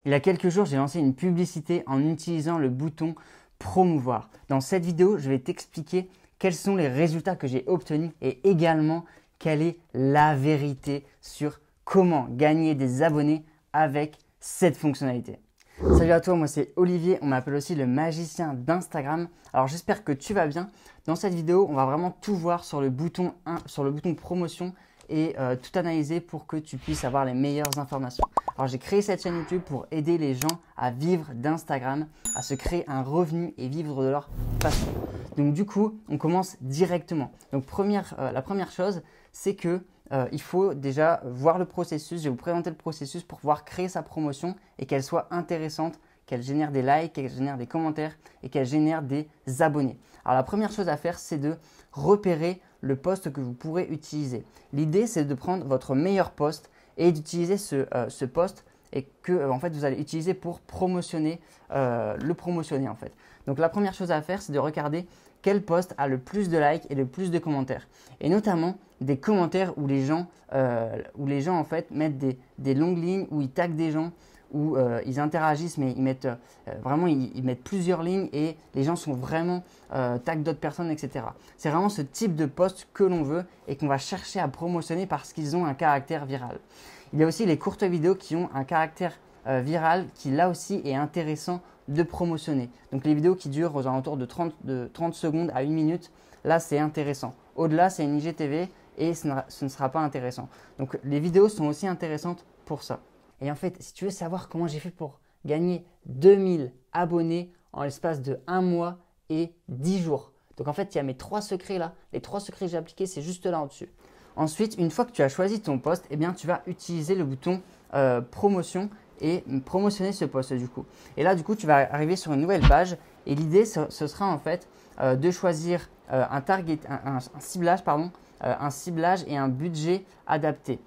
Il y a quelques jours, j'ai lancé une publicité en utilisant le bouton promouvoir. Dans cette vidéo, je vais t'expliquer quels sont les résultats que j'ai obtenus et également quelle est la vérité sur comment gagner des abonnés avec cette fonctionnalité. Salut à toi, moi c'est Olivier, on m'appelle aussi le magicien d'Instagram. Alors j'espère que tu vas bien. Dans cette vidéo, on va vraiment tout voir sur le bouton promotion et tout analyser pour que tu puisses avoir les meilleures informations. Alors j'ai créé cette chaîne YouTube pour aider les gens à vivre d'Instagram, à se créer un revenu et vivre de leur passion. Donc du coup, on commence directement. Donc la première chose, c'est que il faut déjà voir le processus. Je vais vous présenter le processus pour pouvoir créer sa promotion et qu'elle soit intéressante, qu'elle génère des likes, qu'elle génère des commentaires et qu'elle génère des abonnés. Alors la première chose à faire, c'est de repérer le post que vous pourrez utiliser. L'idée, c'est de prendre votre meilleur post et d'utiliser ce post et que en fait, vous allez utiliser pour promotionner, le promotionner en fait. Donc la première chose à faire, c'est de regarder quel post a le plus de likes et le plus de commentaires. Et notamment des commentaires où les gens en fait mettent des longues lignes, où ils taguent des gens, où ils interagissent, mais ils mettent ils mettent plusieurs lignes et les gens sont vraiment taguent d'autres personnes, etc. C'est vraiment ce type de post que l'on veut et qu'on va chercher à promotionner parce qu'ils ont un caractère viral. Il y a aussi les courtes vidéos qui ont un caractère viral qui là aussi est intéressant de promotionner. Donc les vidéos qui durent aux alentours de 30 secondes à 1 minute, là c'est intéressant. Au-delà, c'est une IGTV et ce ne sera pas intéressant. Donc les vidéos sont aussi intéressantes pour ça. Et en fait, si tu veux savoir comment j'ai fait pour gagner 2000 abonnés en l'espace de 1 mois et 10 jours. Donc en fait, il y a mes 3 secrets là. Les 3 secrets que j'ai appliqués, c'est juste là au-dessus. Ensuite, une fois que tu as choisi ton post, eh bien, tu vas utiliser le bouton promotion et promotionner ce post du coup. Et là, du coup, tu vas arriver sur une nouvelle page et l'idée, ce sera en fait de choisir un ciblage et un budget adapté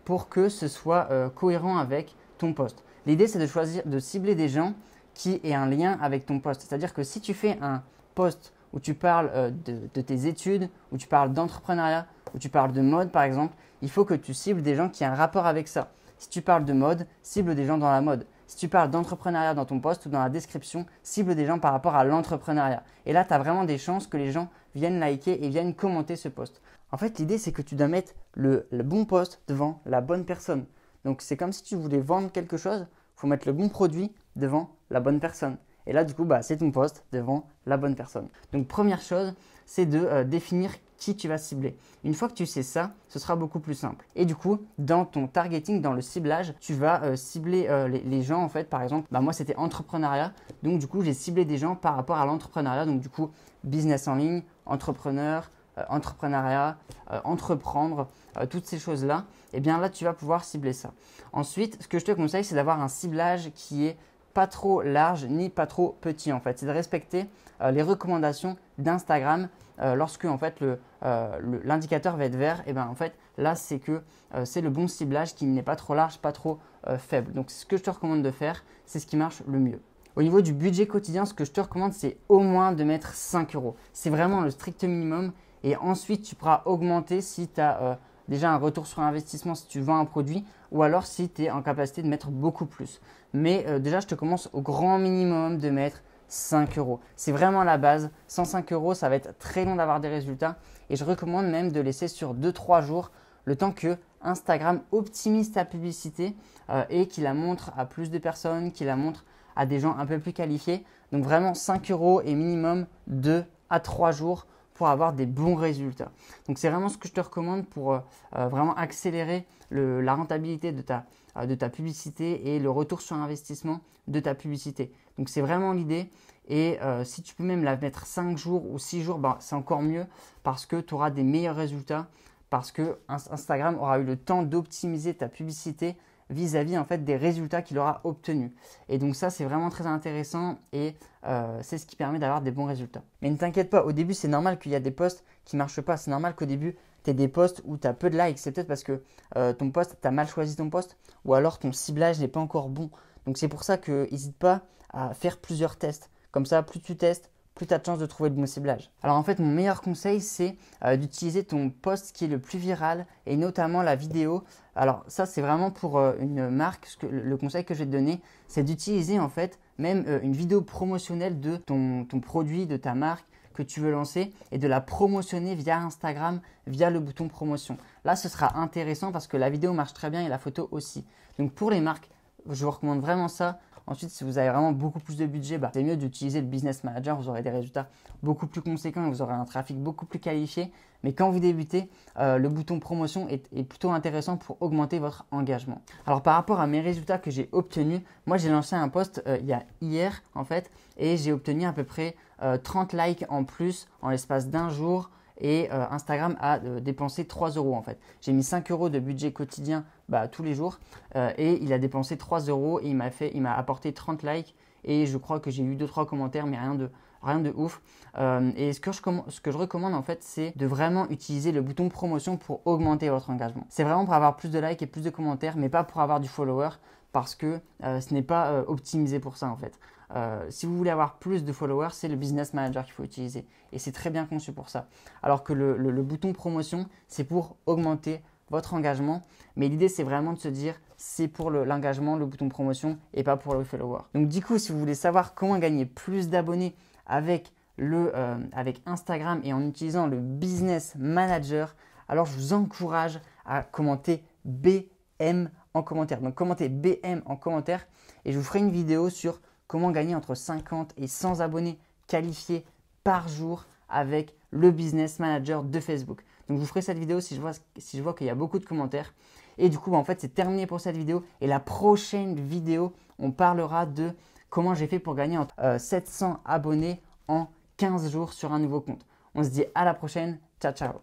pour que ce soit cohérent avec ton post. L'idée, c'est de cibler des gens qui aient un lien avec ton post. C'est-à-dire que si tu fais un post où tu parles de tes études, où tu parles d'entrepreneuriat, où tu parles de mode par exemple, il faut que tu cibles des gens qui ont un rapport avec ça. Si tu parles de mode, cible des gens dans la mode. Si tu parles d'entrepreneuriat dans ton post ou dans la description, cible des gens par rapport à l'entrepreneuriat. Et là, tu as vraiment des chances que les gens viennent liker et viennent commenter ce post. En fait, l'idée, c'est que tu dois mettre le bon post devant la bonne personne. Donc, c'est comme si tu voulais vendre quelque chose, il faut mettre le bon produit devant la bonne personne. Et là, du coup, c'est ton post devant la bonne personne. Donc, première chose, c'est de définir qui tu vas cibler. Une fois que tu sais ça, ce sera beaucoup plus simple. Et du coup, dans ton targeting, dans le ciblage, tu vas cibler les gens en fait. Par exemple, moi c'était entrepreneuriat. Donc du coup, j'ai ciblé des gens par rapport à l'entrepreneuriat. Donc du coup, business en ligne, entrepreneur, entrepreneuriat, entreprendre, toutes ces choses-là. Et bien là, tu vas pouvoir cibler ça. Ensuite, ce que je te conseille, c'est d'avoir un ciblage qui est pas trop large ni pas trop petit en fait. C'est de respecter les recommandations d'Instagram lorsque en fait l'indicateur va être vert. Et bien en fait là c'est que c'est le bon ciblage qui n'est pas trop large, pas trop faible. Donc ce que je te recommande de faire, c'est ce qui marche le mieux. Au niveau du budget quotidien, ce que je te recommande, c'est au moins de mettre 5 euros. C'est vraiment le strict minimum. Et ensuite, tu pourras augmenter si tu as déjà un retour sur investissement si tu vends un produit ou alors si tu es en capacité de mettre beaucoup plus. Mais déjà, je te commence au grand minimum de mettre 5 euros. C'est vraiment la base. 105 euros, ça va être très long d'avoir des résultats. Et je recommande même de laisser sur 2-3 jours le temps que Instagram optimise ta publicité et qu'il la montre à plus de personnes, qu'il la montre à des gens un peu plus qualifiés. Donc vraiment 5 euros et minimum 2 à 3 jours pour avoir des bons résultats. Donc c'est vraiment ce que je te recommande pour vraiment accélérer la rentabilité de ta publicité et le retour sur investissement de ta publicité. Donc c'est vraiment l'idée et si tu peux même la mettre 5 jours ou 6 jours, c'est encore mieux parce que tu auras des meilleurs résultats parce que Instagram aura eu le temps d'optimiser ta publicité vis-à-vis en fait des résultats qu'il aura obtenus. Et donc ça, c'est vraiment très intéressant et c'est ce qui permet d'avoir des bons résultats. Mais ne t'inquiète pas, au début, c'est normal qu'il y a des posts qui ne marchent pas. C'est normal qu'au début, tu aies des posts où tu as peu de likes. C'est peut-être parce que ton post, tu as mal choisi ton post ou alors ton ciblage n'est pas encore bon. Donc c'est pour ça que n'hésite pas à faire plusieurs tests. Comme ça, plus tu testes, plus tu as de chances de trouver le bon ciblage. Alors en fait, mon meilleur conseil, c'est d'utiliser ton post qui est le plus viral et notamment la vidéo. Alors ça, c'est vraiment pour une marque. Le conseil que je vais te donner, c'est d'utiliser en fait même une vidéo promotionnelle de ton produit, de ta marque que tu veux lancer et de la promotionner via Instagram, via le bouton promotion. Là, ce sera intéressant parce que la vidéo marche très bien et la photo aussi. Donc pour les marques, je vous recommande vraiment ça. Ensuite, si vous avez vraiment beaucoup plus de budget, c'est mieux d'utiliser le Business Manager. Vous aurez des résultats beaucoup plus conséquents et vous aurez un trafic beaucoup plus qualifié. Mais quand vous débutez, le bouton promotion est plutôt intéressant pour augmenter votre engagement. Alors par rapport à mes résultats que j'ai obtenus, moi j'ai lancé un post hier en fait et j'ai obtenu à peu près 30 likes en plus en l'espace d'un jour. Et Instagram a dépensé 3 euros en fait. J'ai mis 5 euros de budget quotidien tous les jours et il a dépensé 3 euros et il m'a apporté 30 likes et je crois que j'ai eu 2-3 commentaires mais rien de ouf. Et ce que je recommande en fait, c'est de vraiment utiliser le bouton promotion pour augmenter votre engagement. C'est vraiment pour avoir plus de likes et plus de commentaires mais pas pour avoir du follower parce que ce n'est pas optimisé pour ça en fait. Si vous voulez avoir plus de followers, c'est le Business Manager qu'il faut utiliser et c'est très bien conçu pour ça. Alors que le bouton promotion, c'est pour augmenter votre engagement, mais l'idée c'est vraiment de se dire c'est pour l'engagement, le bouton promotion et pas pour le follower. Donc du coup, si vous voulez savoir comment gagner plus d'abonnés avec Instagram et en utilisant le Business Manager, alors je vous encourage à commenter BM en commentaire. Donc commentez BM en commentaire et je vous ferai une vidéo sur comment gagner entre 50 et 100 abonnés qualifiés par jour avec le Business Manager de Facebook. Donc je vous ferai cette vidéo si je vois qu'il y a beaucoup de commentaires. Et du coup, en fait, c'est terminé pour cette vidéo. Et la prochaine vidéo, on parlera de comment j'ai fait pour gagner entre 700 abonnés en 15 jours sur un nouveau compte. On se dit à la prochaine. Ciao, ciao.